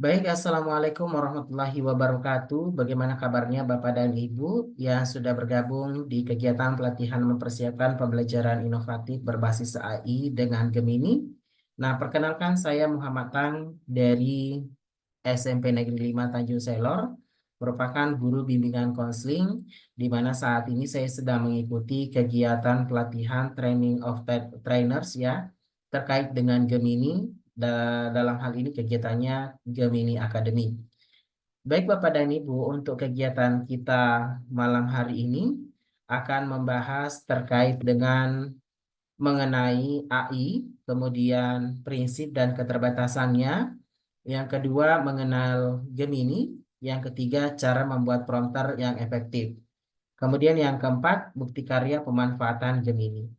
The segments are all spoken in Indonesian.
Baik, Assalamualaikum warahmatullahi wabarakatuh. Bagaimana kabarnya Bapak dan Ibu yang sudah bergabung di kegiatan pelatihan mempersiapkan pembelajaran inovatif berbasis AI dengan Gemini? Nah, perkenalkan saya Muhammad Tang dari SMP Negeri 5 Tanjung Selor, merupakan guru bimbingan konseling, di mana saat ini saya sedang mengikuti kegiatan pelatihan training of trainers ya, terkait dengan Gemini. Dalam hal ini kegiatannya Gemini Academy. Baik Bapak dan Ibu, untuk kegiatan kita malam hari ini akan membahas terkait dengan mengenai AI, kemudian prinsip dan keterbatasannya. Yang kedua, mengenal Gemini. Yang ketiga, cara membuat prompter yang efektif. Kemudian yang keempat, bukti karya pemanfaatan Gemini.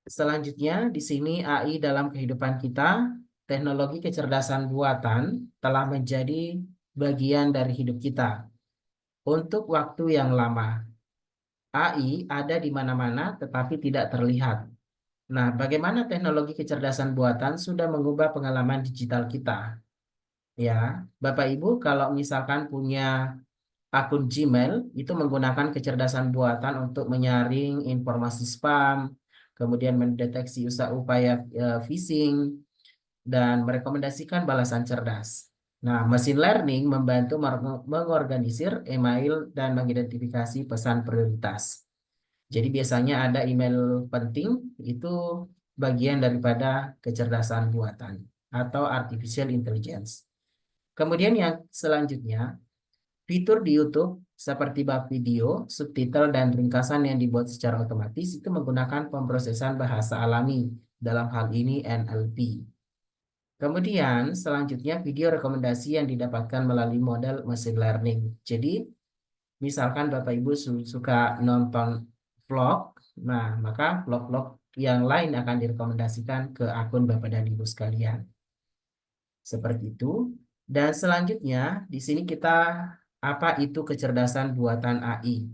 Selanjutnya, di sini AI dalam kehidupan kita, teknologi kecerdasan buatan telah menjadi bagian dari hidup kita. Untuk waktu yang lama, AI ada di mana-mana tetapi tidak terlihat. Nah, bagaimana teknologi kecerdasan buatan sudah mengubah pengalaman digital kita? Ya, Bapak Ibu, kalau misalkan punya akun Gmail, itu menggunakan kecerdasan buatan untuk menyaring informasi spam, kemudian mendeteksi upaya phishing, dan merekomendasikan balasan cerdas. Nah, machine learning membantu mengorganisir email dan mengidentifikasi pesan prioritas. Jadi biasanya ada email penting, itu bagian daripada kecerdasan buatan atau artificial intelligence. Kemudian yang selanjutnya, fitur di YouTube seperti bab video, subtitle, dan ringkasan yang dibuat secara otomatis itu menggunakan pemrosesan bahasa alami, dalam hal ini NLP. Kemudian selanjutnya video rekomendasi yang didapatkan melalui model machine learning. Jadi misalkan Bapak Ibu suka nonton vlog, nah maka vlog-vlog yang lain akan direkomendasikan ke akun Bapak dan Ibu sekalian. Seperti itu. Dan selanjutnya di sini kita apa itu kecerdasan buatan AI?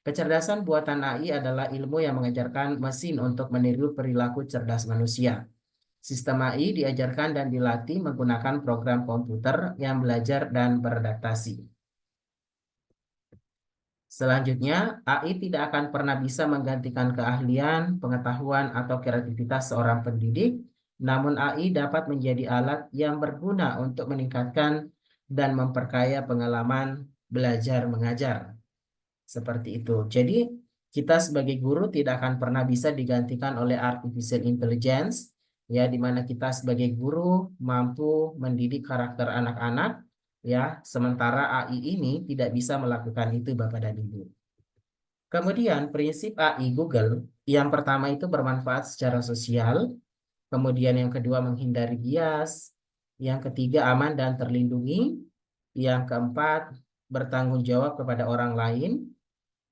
Kecerdasan buatan AI adalah ilmu yang mengajarkan mesin untuk meniru perilaku cerdas manusia. Sistem AI diajarkan dan dilatih menggunakan program komputer yang belajar dan beradaptasi. Selanjutnya, AI tidak akan pernah bisa menggantikan keahlian, pengetahuan, atau kreativitas seorang pendidik, namun AI dapat menjadi alat yang berguna untuk meningkatkan dan memperkaya pengalaman belajar mengajar. Seperti itu. Jadi, kita sebagai guru tidak akan pernah bisa digantikan oleh artificial intelligence, ya, di mana kita sebagai guru mampu mendidik karakter anak-anak, ya, sementara AI ini tidak bisa melakukan itu, Bapak dan Ibu. Kemudian prinsip AI Google, yang pertama itu bermanfaat secara sosial, kemudian yang kedua menghindari bias, yang ketiga aman dan terlindungi, yang keempat bertanggung jawab kepada orang lain,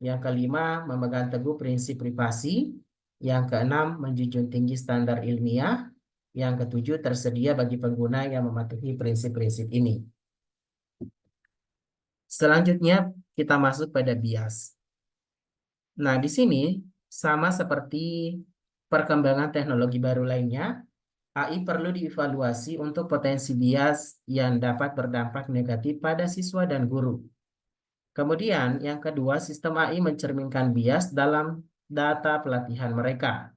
yang kelima memegang teguh prinsip privasi, yang keenam menjunjung tinggi standar ilmiah, yang ketujuh tersedia bagi pengguna yang mematuhi prinsip-prinsip ini. Selanjutnya kita masuk pada bias. Nah, di sini sama seperti perkembangan teknologi baru lainnya, AI perlu dievaluasi untuk potensi bias yang dapat berdampak negatif pada siswa dan guru. Kemudian, yang kedua, sistem AI mencerminkan bias dalam data pelatihan mereka.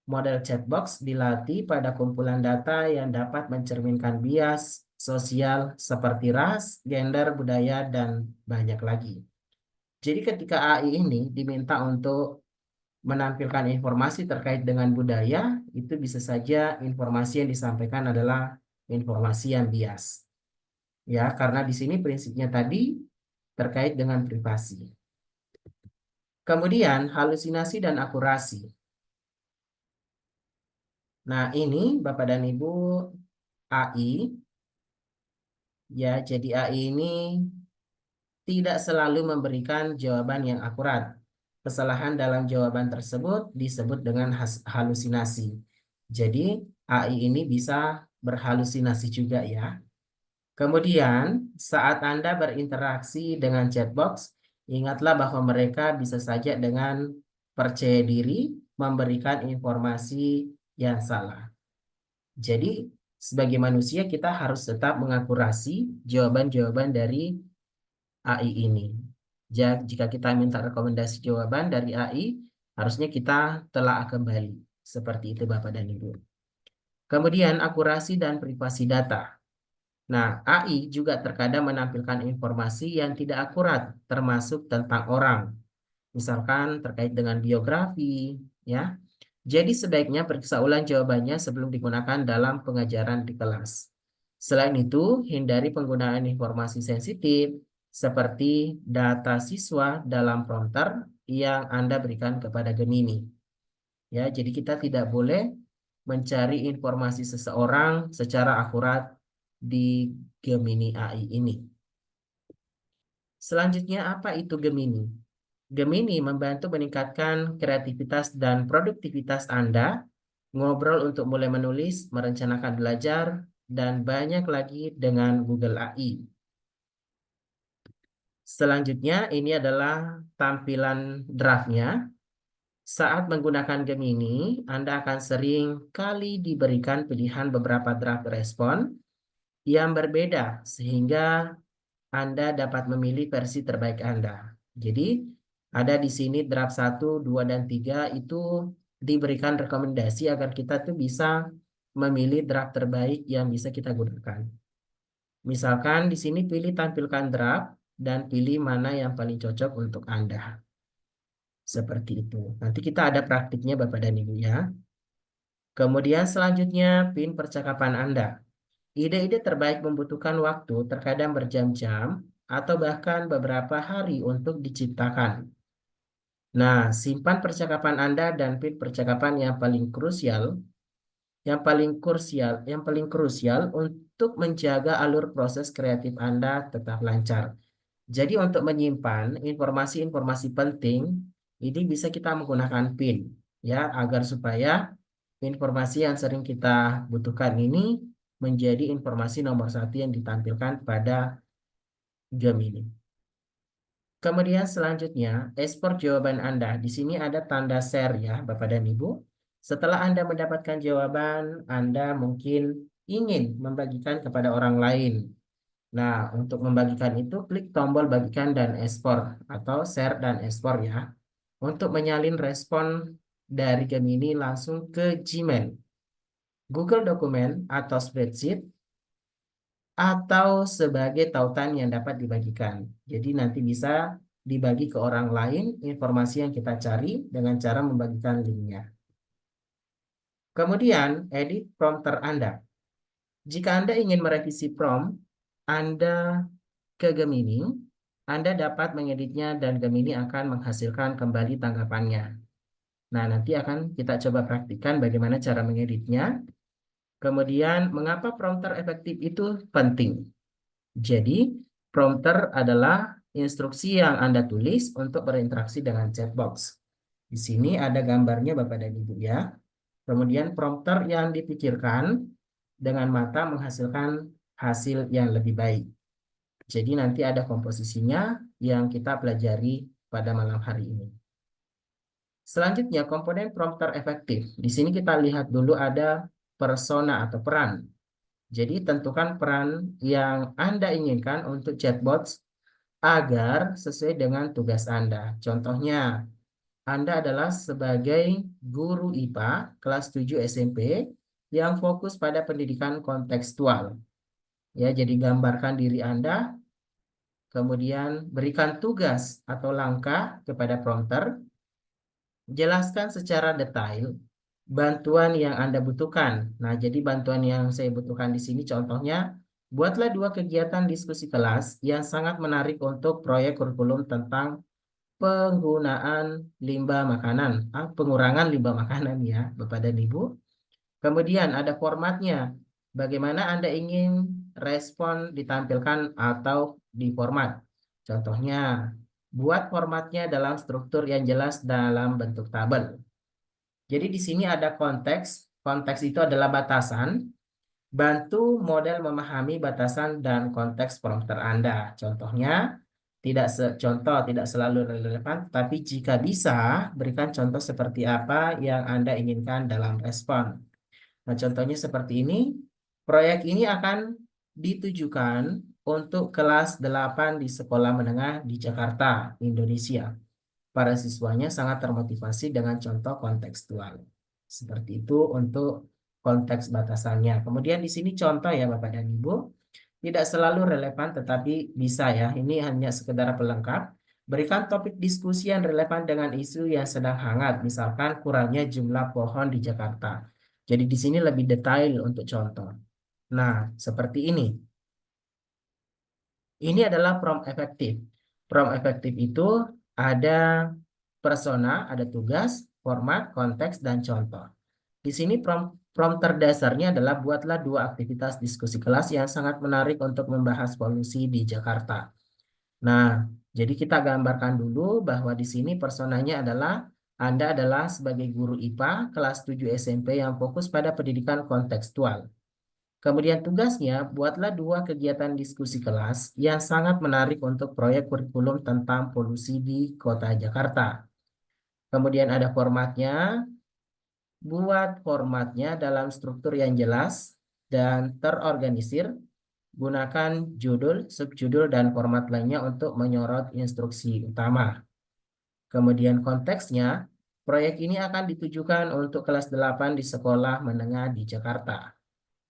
Model chatbox dilatih pada kumpulan data yang dapat mencerminkan bias sosial seperti ras, gender, budaya, dan banyak lagi. Jadi ketika AI ini diminta untuk menampilkan informasi terkait dengan budaya, itu bisa saja informasi yang disampaikan adalah informasi yang bias. Ya, karena di sini prinsipnya tadi terkait dengan privasi. Kemudian halusinasi dan akurasi. Nah, ini Bapak dan Ibu AI, ya, jadi AI ini tidak selalu memberikan jawaban yang akurat. Kesalahan dalam jawaban tersebut disebut dengan halusinasi. Jadi AI ini bisa berhalusinasi juga ya. Kemudian saat Anda berinteraksi dengan chatbox, ingatlah bahwa mereka bisa saja dengan percaya diri memberikan informasi yang salah. Jadi Sebagai manusia kita harus tetap mengakurasi jawaban-jawaban dari AI ini. Jika kita minta rekomendasi jawaban dari AI, harusnya kita telah kembali. Seperti itu Bapak dan Ibu. Kemudian akurasi dan privasi data. Nah, AI juga terkadang menampilkan informasi yang tidak akurat, termasuk tentang orang. Misalkan terkait dengan biografi, ya. Jadi sebaiknya periksa ulang jawabannya sebelum digunakan dalam pengajaran di kelas. Selain itu, hindari penggunaan informasi sensitif seperti data siswa dalam prompter yang Anda berikan kepada Gemini. Ya, jadi kita tidak boleh mencari informasi seseorang secara akurat di Gemini AI ini. Selanjutnya, apa itu Gemini? Gemini membantu meningkatkan kreativitas dan produktivitas Anda, ngobrol untuk mulai menulis, merencanakan belajar, dan banyak lagi dengan Google AI. Selanjutnya, ini adalah tampilan draftnya. Saat menggunakan Gemini, Anda akan sering kali diberikan pilihan beberapa draft respon yang berbeda, sehingga Anda dapat memilih versi terbaik Anda. Jadi, ada di sini draft 1, 2, dan 3 itu diberikan rekomendasi agar kita tuh bisa memilih draft terbaik yang bisa kita gunakan. Misalkan di sini pilih tampilkan draft dan pilih mana yang paling cocok untuk Anda. Seperti itu. Nanti kita ada praktiknya Bapak dan Ibu ya. Kemudian selanjutnya PIN percakapan Anda. Ide-ide terbaik membutuhkan waktu terkadang berjam-jam atau bahkan beberapa hari untuk diciptakan. Nah, simpan percakapan Anda dan PIN percakapan yang paling krusial untuk menjaga alur proses kreatif Anda tetap lancar. Jadi untuk menyimpan informasi-informasi penting, ini bisa kita menggunakan PIN ya agar supaya informasi yang sering kita butuhkan ini menjadi informasi nomor satu yang ditampilkan pada Gemini. Kemudian selanjutnya, ekspor jawaban Anda. Di sini ada tanda share ya, Bapak dan Ibu. Setelah Anda mendapatkan jawaban, Anda mungkin ingin membagikan kepada orang lain. Nah, untuk membagikan itu, klik tombol bagikan dan ekspor atau share dan ekspor ya. Untuk menyalin respon dari Gemini langsung ke Gmail, Google Dokumen atau Spreadsheet, atau sebagai tautan yang dapat dibagikan. Jadi nanti bisa dibagi ke orang lain informasi yang kita cari dengan cara membagikan linknya. Kemudian, edit prompter Anda. Jika Anda ingin merevisi prompt Anda ke Gemini, Anda dapat mengeditnya dan Gemini akan menghasilkan kembali tanggapannya. Nah, nanti akan kita coba praktikkan bagaimana cara mengeditnya. Kemudian, mengapa prompter efektif itu penting? Jadi, prompter adalah instruksi yang Anda tulis untuk berinteraksi dengan chatbox. Di sini ada gambarnya Bapak dan Ibu ya. Kemudian prompter yang dipikirkan dengan mata menghasilkan hasil yang lebih baik. Jadi nanti ada komposisinya yang kita pelajari pada malam hari ini. Selanjutnya komponen prompter efektif. Di sini kita lihat dulu ada persona atau peran. Jadi tentukan peran yang Anda inginkan untuk chatbots agar sesuai dengan tugas Anda. Contohnya, Anda adalah sebagai guru IPA kelas 7 SMP yang fokus pada pendidikan kontekstual. Ya, jadi gambarkan diri Anda, kemudian berikan tugas atau langkah kepada prompter, jelaskan secara detail bantuan yang Anda butuhkan. Nah, jadi bantuan yang saya butuhkan di sini contohnya, buatlah 2 kegiatan diskusi kelas yang sangat menarik untuk proyek kurikulum tentang penggunaan limbah makanan, pengurangan limbah makanan ya, Bapak dan Ibu. Kemudian ada formatnya. Bagaimana Anda ingin respon ditampilkan atau di format. Contohnya, buat formatnya dalam struktur yang jelas dalam bentuk tabel. Jadi di sini ada konteks. Konteks itu adalah batasan. Bantu model memahami batasan dan konteks prompter Anda. Contohnya, tidak selalu relevan, tapi jika bisa, berikan contoh seperti apa yang Anda inginkan dalam respon. Nah, contohnya seperti ini. Proyek ini akan ditujukan untuk kelas 8 di sekolah menengah di Jakarta, Indonesia. Para siswanya sangat termotivasi dengan contoh kontekstual. Seperti itu untuk konteks batasannya. Kemudian di sini contoh ya Bapak dan Ibu, tidak selalu relevan tetapi bisa ya. Ini hanya sekedar pelengkap. Berikan topik diskusi yang relevan dengan isu yang sedang hangat, misalkan kurangnya jumlah pohon di Jakarta. Jadi di sini lebih detail untuk contoh. Nah, seperti ini. Ini adalah prompt efektif. Prompt efektif itu ada persona, ada tugas, format, konteks, dan contoh. Di sini prompt terdasarnya adalah buatlah 2 aktivitas diskusi kelas yang sangat menarik untuk membahas polusi di Jakarta. Nah, jadi kita gambarkan dulu bahwa di sini personanya adalah Anda adalah sebagai guru IPA kelas 7 SMP yang fokus pada pendidikan kontekstual. Kemudian tugasnya, buatlah 2 kegiatan diskusi kelas yang sangat menarik untuk proyek kurikulum tentang polusi di Kota Jakarta. Kemudian ada formatnya, buat formatnya dalam struktur yang jelas dan terorganisir. Gunakan judul, subjudul, dan format lainnya untuk menyorot instruksi utama. Kemudian konteksnya, proyek ini akan ditujukan untuk kelas 8 di sekolah menengah di Jakarta.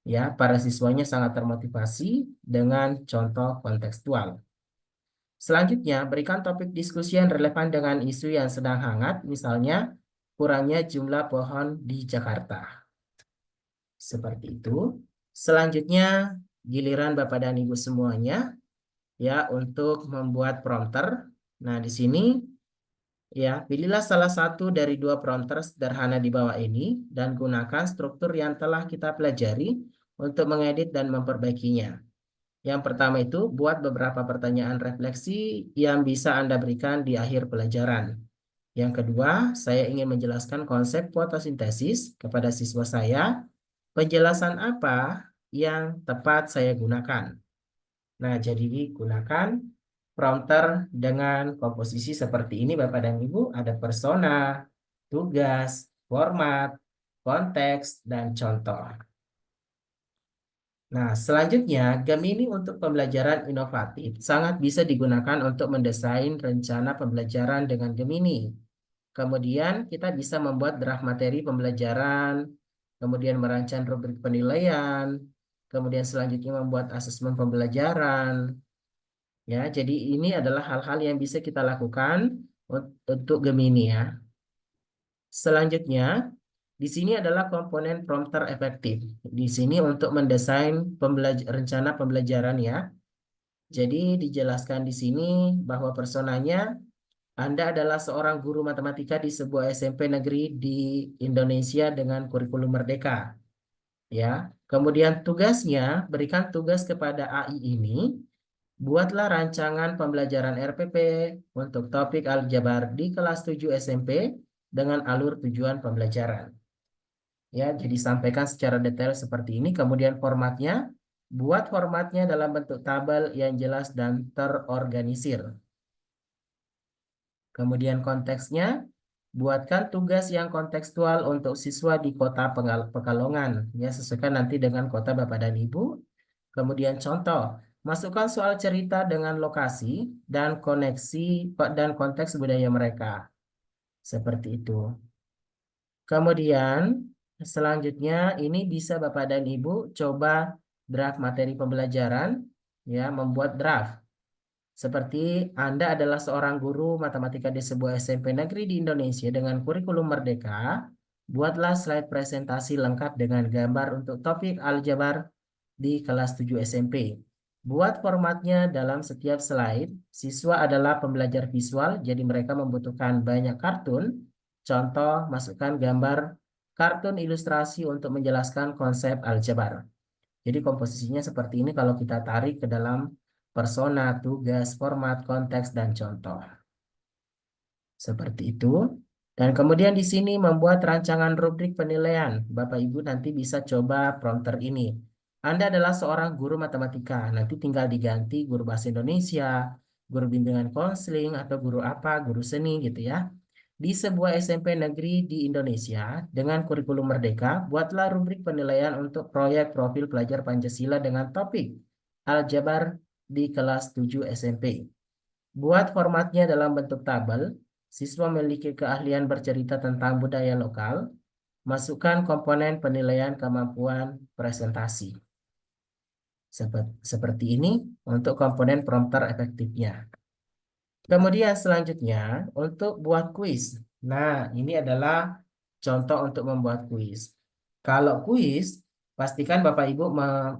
Ya, para siswanya sangat termotivasi dengan contoh kontekstual. Selanjutnya, berikan topik diskusi yang relevan dengan isu yang sedang hangat, misalnya kurangnya jumlah pohon di Jakarta. Seperti itu. Selanjutnya, giliran Bapak dan Ibu semuanya ya untuk membuat prompter. Nah, di sini ya, pilihlah salah satu dari 2 prompter sederhana di bawah ini dan gunakan struktur yang telah kita pelajari untuk mengedit dan memperbaikinya. Yang pertama itu, buat beberapa pertanyaan refleksi yang bisa Anda berikan di akhir pelajaran. Yang kedua, saya ingin menjelaskan konsep fotosintesis kepada siswa saya. Penjelasan apa yang tepat saya gunakan? Nah, jadi gunakan prompter dengan komposisi seperti ini, Bapak dan Ibu. Ada persona, tugas, format, konteks, dan contoh. Nah, selanjutnya, Gemini untuk pembelajaran inovatif sangat bisa digunakan untuk mendesain rencana pembelajaran dengan Gemini. Kemudian, kita bisa membuat draft materi pembelajaran, kemudian merancang rubrik penilaian, kemudian selanjutnya membuat asesmen pembelajaran. Ya, jadi ini adalah hal-hal yang bisa kita lakukan untuk Gemini ya. Selanjutnya, di sini adalah komponen prompter efektif. Di sini untuk mendesain rencana pembelajaran ya. Jadi dijelaskan di sini bahwa personanya Anda adalah seorang guru matematika di sebuah SMP negeri di Indonesia dengan kurikulum merdeka. Ya. Kemudian tugasnya, berikan tugas kepada AI ini. Buatlah rancangan pembelajaran RPP untuk topik aljabar di kelas 7 SMP dengan alur tujuan pembelajaran. Ya, jadi sampaikan secara detail seperti ini. Kemudian formatnya, buat formatnya dalam bentuk tabel yang jelas dan terorganisir. Kemudian konteksnya, buatkan tugas yang kontekstual untuk siswa di kota Pekalongan. Ya, sesuaikan nanti dengan kota Bapak dan Ibu. Kemudian contoh, masukkan soal cerita dengan lokasi dan koneksi dan konteks budaya mereka. Seperti itu. Kemudian selanjutnya ini bisa Bapak dan Ibu coba draft materi pembelajaran, ya, membuat draft. Seperti Anda adalah seorang guru matematika di sebuah SMP negeri di Indonesia dengan kurikulum merdeka, buatlah slide presentasi lengkap dengan gambar untuk topik aljabar di kelas 7 SMP. Buat formatnya dalam setiap slide, siswa adalah pembelajar visual, jadi mereka membutuhkan banyak kartun. Contoh, masukkan gambar kartun ilustrasi untuk menjelaskan konsep aljabar. Jadi komposisinya seperti ini kalau kita tarik ke dalam persona, tugas, format, konteks, dan contoh. Seperti itu. Dan kemudian di sini membuat rancangan rubrik penilaian. Bapak Ibu nanti bisa coba prompter ini. Anda adalah seorang guru matematika. Nanti tinggal diganti guru bahasa Indonesia, guru bimbingan konseling, atau guru apa, guru seni gitu ya. Di sebuah SMP negeri di Indonesia dengan kurikulum merdeka, buatlah rubrik penilaian untuk proyek profil pelajar Pancasila dengan topik aljabar di kelas 7 SMP. Buat formatnya dalam bentuk tabel, siswa memiliki keahlian bercerita tentang budaya lokal, masukkan komponen penilaian kemampuan presentasi. Seperti ini untuk komponen prompter efektifnya. Kemudian selanjutnya untuk buat kuis. Nah, ini adalah contoh untuk membuat kuis. Kalau kuis, pastikan Bapak Ibu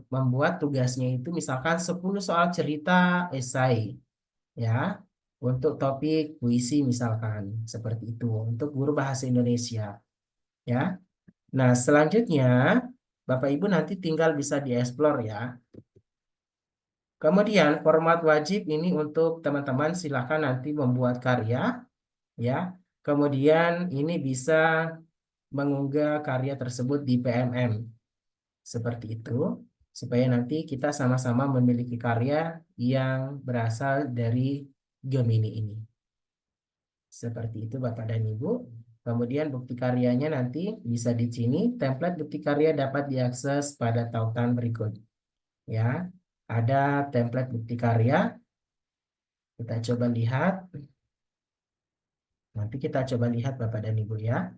membuat tugasnya itu misalkan 10 soal cerita esai, ya. Untuk topik puisi misalkan, seperti itu. Untuk guru bahasa Indonesia, ya. Nah, selanjutnya Bapak Ibu nanti tinggal bisa dieksplor ya. Kemudian format wajib ini untuk teman-teman silakan nanti membuat karya, ya. Kemudian ini bisa mengunggah karya tersebut di PMM seperti itu, supaya nanti kita sama-sama memiliki karya yang berasal dari Gemini ini. Seperti itu Bapak dan Ibu. Kemudian bukti karyanya nanti bisa di sini. Template bukti karya dapat diakses pada tautan berikut. Ya, ada template bukti karya. Kita coba lihat. Nanti kita coba lihat Bapak dan Ibu ya.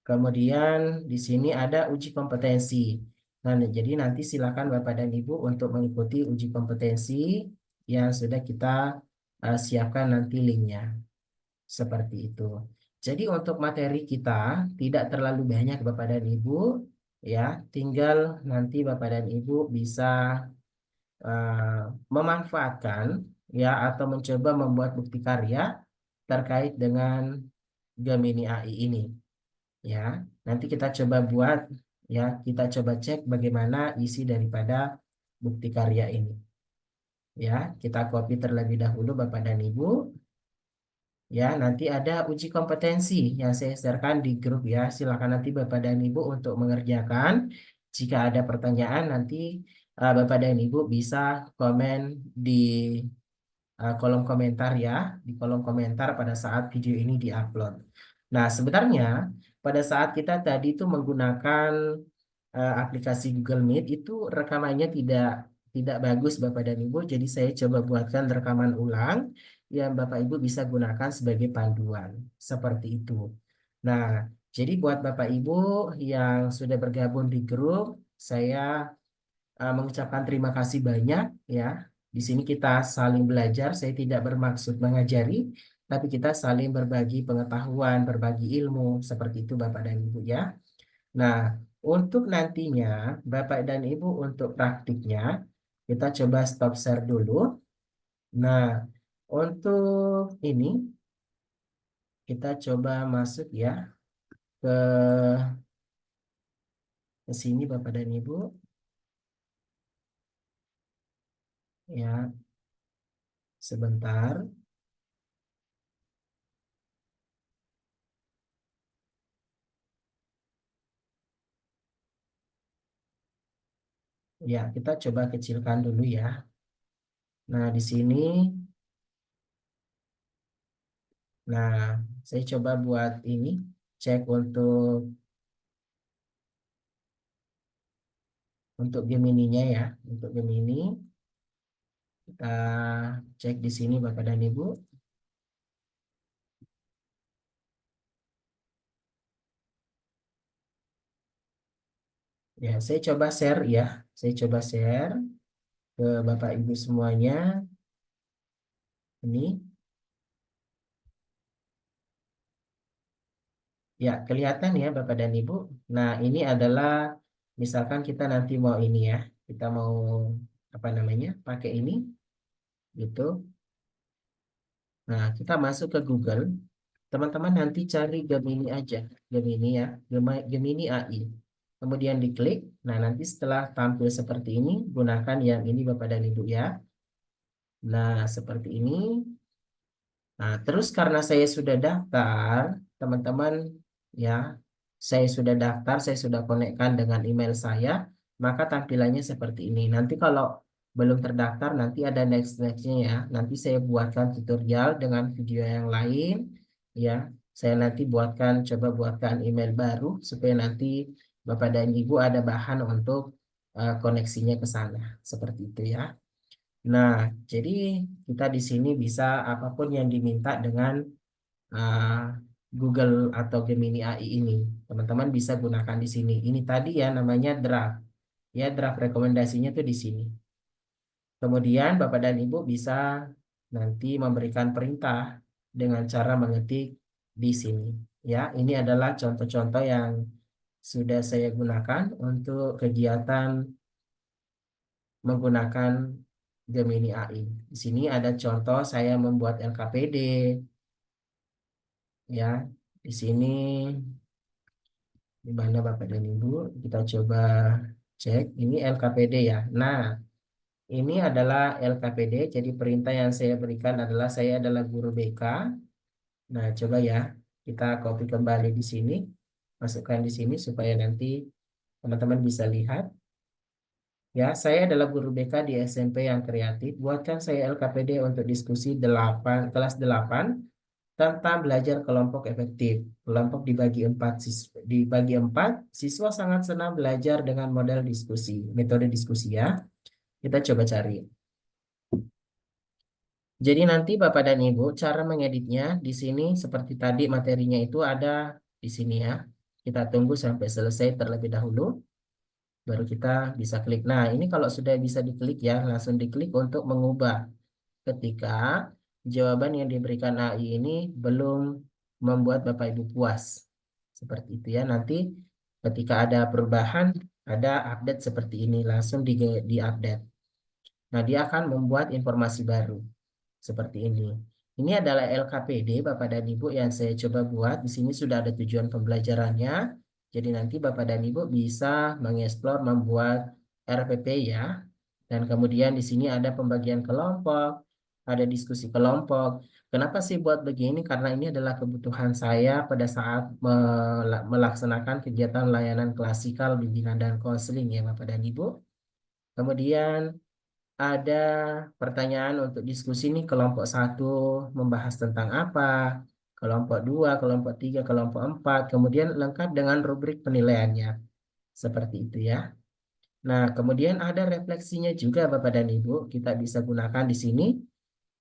Kemudian di sini ada uji kompetensi. Nah, jadi nanti silakan Bapak dan Ibu untuk mengikuti uji kompetensi yang sudah kita siapkan nanti linknya. Seperti itu. Jadi untuk materi kita tidak terlalu banyak Bapak dan Ibu, ya. Tinggal nanti Bapak dan Ibu bisa eh, memanfaatkan ya atau mencoba membuat bukti karya terkait dengan Gemini AI ini. Ya, nanti kita coba buat ya, kita coba cek bagaimana isi daripada bukti karya ini. Ya, kita copy terlebih dahulu Bapak dan Ibu. Ya, nanti ada uji kompetensi yang saya share di grup ya. Silakan nanti Bapak dan Ibu untuk mengerjakan. Jika ada pertanyaan nanti Bapak dan Ibu bisa komen di kolom komentar ya, di kolom komentar pada saat video ini diupload. Nah, sebenarnya pada saat kita tadi itu menggunakan aplikasi Google Meet itu rekamannya tidak bagus Bapak dan Ibu. Jadi saya coba buatkan rekaman ulang yang Bapak Ibu bisa gunakan sebagai panduan. Seperti itu. Nah, jadi buat Bapak Ibu yang sudah bergabung di grup, saya mengucapkan terima kasih banyak ya. Di sini kita saling belajar. Saya tidak bermaksud mengajari, tapi kita saling berbagi pengetahuan, berbagi ilmu seperti itu Bapak dan Ibu ya. Nah, untuk nantinya Bapak dan Ibu untuk praktiknya kita coba stop share dulu. Nah, untuk ini kita coba masuk ya ke sini Bapak dan Ibu ya, sebentar. Ya, kita coba kecilkan dulu ya. Nah, di sini, nah, saya coba buat ini, cek untuk Gemininya ya. Untuk Gemini, kita cek di sini Bapak dan Ibu. Ya, saya coba share ya. Saya coba share ke Bapak Ibu semuanya. Ini, ya kelihatan ya Bapak dan Ibu. Nah, ini adalah misalkan kita nanti mau ini ya. Kita mau apa namanya? Pakai ini gitu. Nah, kita masuk ke Google. Teman-teman nanti cari Gemini aja. Gemini ya. Gemini AI. Kemudian diklik. Nah, nanti setelah tampil seperti ini, gunakan yang ini Bapak dan Ibu ya. Nah, seperti ini. Nah, terus karena saya sudah daftar, teman-teman ya, saya sudah daftar, saya sudah konekkan dengan email saya, maka tampilannya seperti ini. Nanti kalau belum terdaftar, nanti ada next-nextnya ya. Nanti saya buatkan tutorial dengan video yang lain, ya. Saya nanti coba buatkan email baru supaya nanti Bapak dan Ibu ada bahan untuk koneksinya ke sana. Seperti itu ya. Nah, jadi kita di sini bisa apapun yang diminta dengan uh, Google atau Gemini AI ini. Teman-teman bisa gunakan di sini. Ini tadi ya namanya draft. Ya, draft rekomendasinya tuh di sini. Kemudian Bapak dan Ibu bisa nanti memberikan perintah dengan cara mengetik di sini. Ya, ini adalah contoh-contoh yang sudah saya gunakan untuk kegiatan menggunakan Gemini AI. Di sini ada contoh saya membuat LKPD, ya. Di sini di mana Bapak dan Ibu, kita coba cek ini LKPD ya. Nah, ini adalah LKPD, jadi perintah yang saya berikan adalah saya adalah guru BK. Nah, coba ya, kita copy kembali di sini, masukkan di sini supaya nanti teman-teman bisa lihat. Ya, saya adalah guru BK di SMP yang kreatif. Buatkan saya LKPD untuk diskusi 8, kelas 8 tentang belajar kelompok efektif. Kelompok dibagi empat, siswa sangat senang belajar dengan model diskusi, metode diskusi ya. Kita coba cari. Jadi nanti Bapak dan Ibu cara mengeditnya di sini seperti tadi materinya itu ada di sini ya. Kita tunggu sampai selesai terlebih dahulu, baru kita bisa klik. Nah, ini kalau sudah bisa diklik ya, langsung diklik untuk mengubah ketika jawaban yang diberikan AI ini belum membuat Bapak Ibu puas. Seperti itu ya. Nanti ketika ada perubahan, ada update seperti ini, langsung di-update. Nah, dia akan membuat informasi baru seperti ini. Ini adalah LKPD Bapak dan Ibu yang saya coba buat. Di sini sudah ada tujuan pembelajarannya. Jadi nanti Bapak dan Ibu bisa mengeksplor membuat RPP ya. Dan kemudian di sini ada pembagian kelompok, ada diskusi kelompok. Kenapa sih buat begini? Karena ini adalah kebutuhan saya pada saat melaksanakan kegiatan layanan klasikal bimbingan dan konseling ya Bapak dan Ibu. Kemudian ada pertanyaan untuk diskusi nih kelompok satu membahas tentang apa, kelompok dua, kelompok tiga, kelompok empat, kemudian lengkap dengan rubrik penilaiannya. Seperti itu ya. Nah, kemudian ada refleksinya juga Bapak dan Ibu, kita bisa gunakan di sini.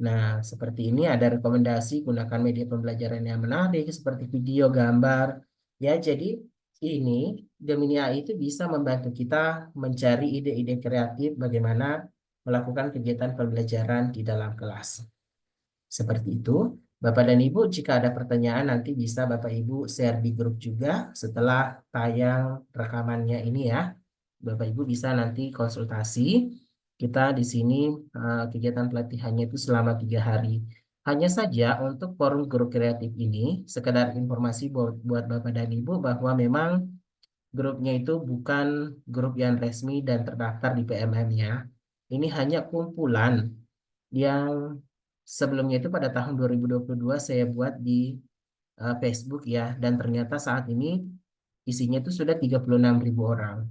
Nah, seperti ini ada rekomendasi gunakan media pembelajaran yang menarik seperti video, gambar. Ya, jadi ini Gemini AI itu bisa membantu kita mencari ide-ide kreatif bagaimana melakukan kegiatan pembelajaran di dalam kelas. Seperti itu. Bapak dan Ibu, jika ada pertanyaan nanti bisa Bapak Ibu share di grup juga setelah tayang rekamannya ini ya. Bapak Ibu bisa nanti konsultasi. Kita di sini kegiatan pelatihannya itu selama 3 hari. Hanya saja untuk forum grup kreatif ini, sekedar informasi buat Bapak dan Ibu bahwa memang grupnya itu bukan grup yang resmi dan terdaftar di PMM ya. Ini hanya kumpulan yang sebelumnya itu pada tahun 2022 saya buat di Facebook ya. Dan ternyata saat ini isinya itu sudah 36.000 orang.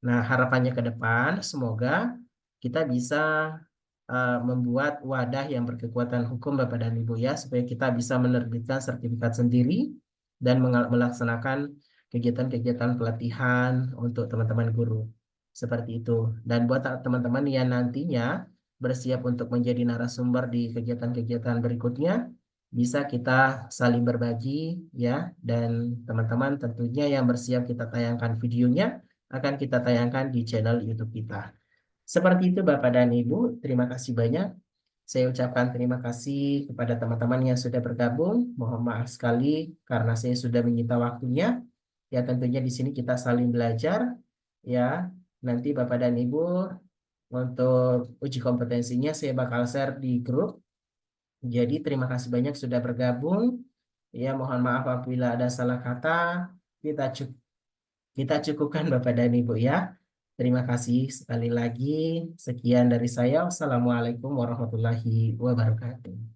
Nah, harapannya ke depan semoga kita bisa membuat wadah yang berkekuatan hukum Bapak dan Ibu ya, supaya kita bisa menerbitkan sertifikat sendiri dan melaksanakan kegiatan-kegiatan pelatihan untuk teman-teman guru. Seperti itu. Dan buat teman-teman yang nantinya bersiap untuk menjadi narasumber di kegiatan-kegiatan berikutnya, bisa kita saling berbagi ya, dan teman-teman tentunya yang bersiap kita tayangkan videonya akan kita tayangkan di channel YouTube kita. Seperti itu Bapak dan Ibu, terima kasih banyak. Saya ucapkan terima kasih kepada teman-teman yang sudah bergabung. Mohon maaf sekali karena saya sudah menyita waktunya. Ya tentunya di sini kita saling belajar. Ya, nanti Bapak dan Ibu untuk uji kompetensinya saya bakal share di grup. Jadi terima kasih banyak sudah bergabung. Ya, mohon maaf apabila ada salah kata. Kita cukup kita cukupkan Bapak dan Ibu ya. Terima kasih sekali lagi. Sekian dari saya. Wassalamualaikum warahmatullahi wabarakatuh.